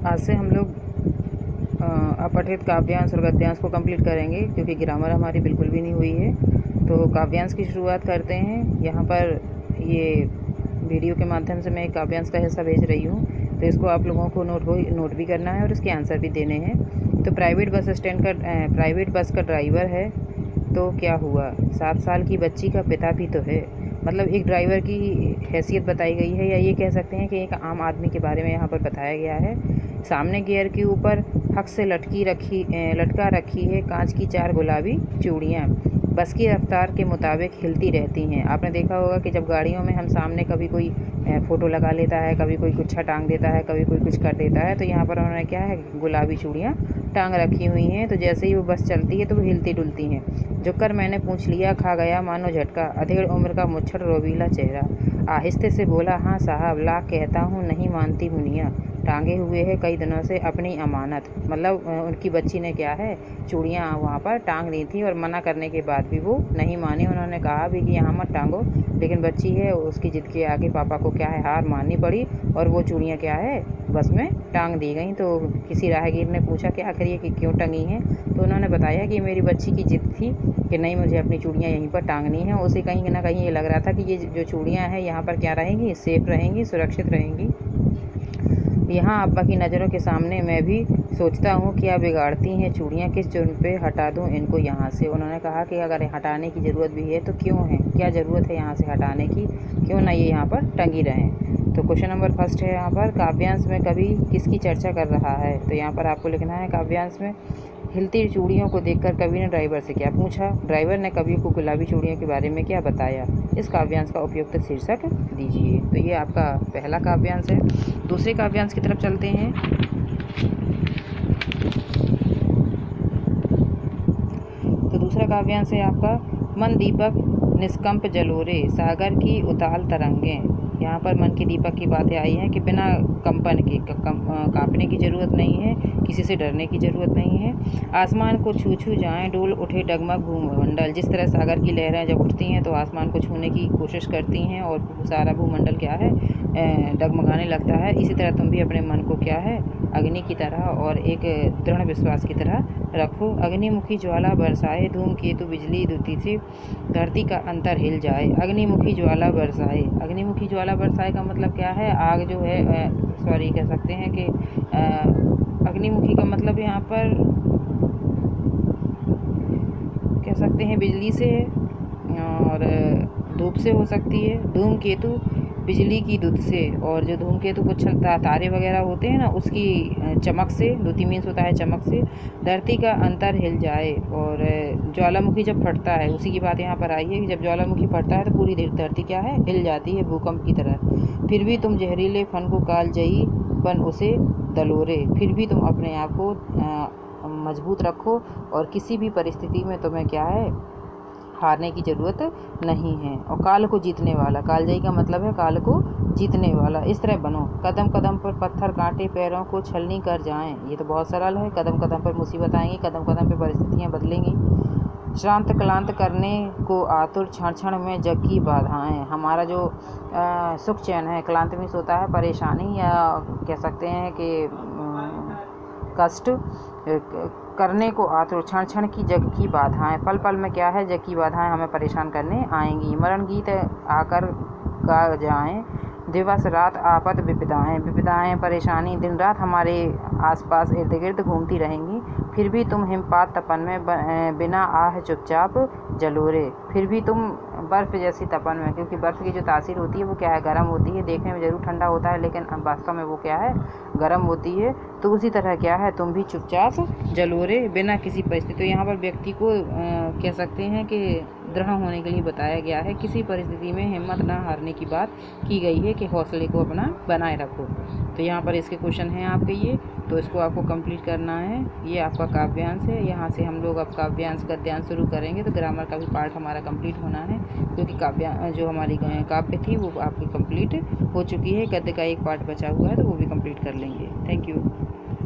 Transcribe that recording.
आज से हम लोग अपठित काव्यांश और गद्यांश को कंप्लीट करेंगे, क्योंकि ग्रामर हमारी बिल्कुल भी नहीं हुई है। तो काव्यांश की शुरुआत करते हैं। यहाँ पर ये वीडियो के माध्यम से मैं एक काव्यांश का हिस्सा भेज रही हूँ, तो इसको आप लोगों को नोट भी करना है और इसके आंसर भी देने हैं। तो प्राइवेट बस का ड्राइवर है तो क्या हुआ, 7 साल की बच्ची का पिता भी तो है। मतलब एक ड्राइवर की हैसियत बताई गई है, या ये कह सकते हैं कि एक आम आदमी के बारे में यहाँ पर बताया गया है। सामने गियर के ऊपर हक से लटका रखी है कांच की 4 गुलाबी चूड़ियाँ। बस की रफ्तार के मुताबिक हिलती रहती हैं। आपने देखा होगा कि जब गाड़ियों में हम सामने कभी कोई फ़ोटो लगा लेता है, कभी कोई कुछ टांग देता है, कभी कोई कुछ कर देता है, तो यहाँ पर उन्होंने क्या है, गुलाबी चूड़ियाँ टांग रखी हुई हैं। तो जैसे ही वो बस चलती है तो वो हिलती डुलती हैं। झुककर मैंने पूछ लिया, खा गया मानो झटका, अधेड़ उम्र का मुच्छर रोबीला चेहरा। आहिस्ते से बोला, हाँ साहब, लाख कहता हूँ नहीं मानती मुनिया। टांगे हुए है कई दिनों से अपनी अमानत। मतलब उनकी बच्ची ने क्या है, चूड़ियाँ वहाँ पर टांग दी थी और मना करने के बाद भी वो नहीं मानी। उन्होंने कहा भी कि यहाँ मत टांगो, लेकिन बच्ची है, उसकी जिद के आगे पापा को क्या है, हार माननी पड़ी और वो चूड़ियाँ क्या है, बस में टांग दी गई। तो किसी राहगीर ने पूछा कि आखिर ये कि क्यों टंगी हैं, तो उन्होंने बताया कि मेरी बच्ची की जिद थी कि नहीं, मुझे अपनी चूड़ियाँ यहीं पर टांगनी है। उसे कहीं ना कहीं ये लग रहा था कि ये जो चूड़ियाँ हैं यहाँ पर क्या रहेंगी, सेफ रहेंगी, सुरक्षित रहेंगी। यहाँ अब्बा की नज़रों के सामने मैं भी सोचता हूँ क्या बिगाड़ती हैं चूड़ियाँ, किस जुर्म पे हटा दूँ इनको यहाँ से। उन्होंने कहा कि अगर हटाने की ज़रूरत भी है तो क्यों है, क्या ज़रूरत है यहाँ से हटाने की, क्यों ना ये यहाँ पर टंगी रहें। तो क्वेश्चन नंबर फर्स्ट है यहाँ पर, काव्यांश में कवि किसकी चर्चा कर रहा है। तो यहाँ पर आपको लिखना है, काव्यांश में हिलती चूड़ियों को देखकर कवि ने ड्राइवर से क्या पूछा, ड्राइवर ने कवि को गुलाबी चूड़ियों के बारे में क्या बताया। इस काव्यांश का उपयुक्त शीर्षक दीजिए। तो ये आपका पहला काव्यांश है। दूसरे काव्यांश की तरफ चलते हैं। तो दूसरा काव्यांश है आपका, मन दीपक निष्कंप जलोरे, सागर की उताल तरंगें। यहाँ पर मन के दीपक की बातें आई हैं कि बिना कंपन के कांपने की ज़रूरत नहीं है, किसी से डरने की ज़रूरत नहीं है। आसमान को छू छू जाएं, डोल उठे डगमग भूमंडल। जिस तरह सागर की लहरें जब उठती हैं तो आसमान को छूने की कोशिश करती हैं और सारा भूमंडल क्या है, डगमगाने लगता है। इसी तरह तुम भी अपने मन को क्या है, अग्नि की तरह और एक दृढ़ विश्वास की तरह रखो। अग्निमुखी ज्वाला बरसाए, धूमकेतु बिजली दुती से धरती का अंतर हिल जाए। अग्निमुखी ज्वाला बरसाए, अग्निमुखी ज्वाला बरसाए का मतलब क्या है, आग जो है, कह सकते हैं कि अग्निमुखी का मतलब यहाँ पर कह सकते हैं बिजली से और धूप से हो सकती है। धूमकेतु बिजली की दुध से, और जो धूमकेतु कुछ तारे वगैरह होते हैं ना, उसकी चमक से, द्युति मीन्स होता है चमक से। धरती का अंतर हिल जाए, और ज्वालामुखी जब फटता है, उसी की बात यहाँ पर आई है कि जब ज्वालामुखी फटता है तो पूरी धरती क्या है, हिल जाती है भूकंप की तरह। फिर भी तुम जहरीले फन को कालजयी बन उसे दलोरे, फिर भी तुम अपने आप को मजबूत रखो और किसी भी परिस्थिति में तुम्हें क्या है, हारने की ज़रूरत नहीं है। और काल को जीतने वाला, कालजयी का मतलब है काल को जीतने वाला, इस तरह बनो। कदम कदम पर पत्थर कांटे पैरों को छलनी कर जाएं, ये तो बहुत सरल है। कदम कदम पर मुसीबत आएंगी, कदम कदम पर परिस्थितियाँ बदलेंगी। श्रांत क्लांत करने को आतुर, क्षण क्षण में जग की बाधाएं। हमारा जो सुख चैन है, क्लांत मीन्स होता है परेशानी, या कह सकते हैं कि कष्ट, करने को आतुर, क्षण क्षण की जग की बाधाएं। पल पल में क्या है, जग की बाधाएं हमें परेशान करने आएंगी। मरण गीत आकर गा जाएं, दिवस रात आपत विपदाएं परेशानी दिन रात हमारे आसपास इर्द गिर्द घूमती रहेंगी। फिर भी तुम हिमपात तपन में बिना आह चुपचाप जलोरे, फिर भी तुम बर्फ़ जैसी तपन में, क्योंकि बर्फ़ की जो तासीर होती है वो क्या है, गर्म होती है। देखने में ज़रूर ठंडा होता है, लेकिन वास्तव में वो क्या है, गर्म होती है। तो उसी तरह क्या है, तुम भी चुपचाप जलोरे बिना किसी परिस्थिति। तो यहाँ पर व्यक्ति को कह सकते हैं कि दृढ़ होने के लिए बताया गया है। किसी परिस्थिति में हिम्मत ना हारने की बात की गई है कि हौसले को अपना बनाए रखो। तो यहाँ पर इसके क्वेश्चन हैं आपके ये, तो इसको आपको कंप्लीट करना है। ये आपका काव्यांश है। यहाँ से हम लोग अब काव्यांश गद्यांश शुरू करेंगे, तो ग्रामर का भी पार्ट हमारा कंप्लीट होना है, क्योंकि जो हमारी काव्य थी वो आपकी कंप्लीट हो चुकी है। गद्य का एक पार्ट बचा हुआ है, तो वो भी कंप्लीट कर लेंगे। Thank you.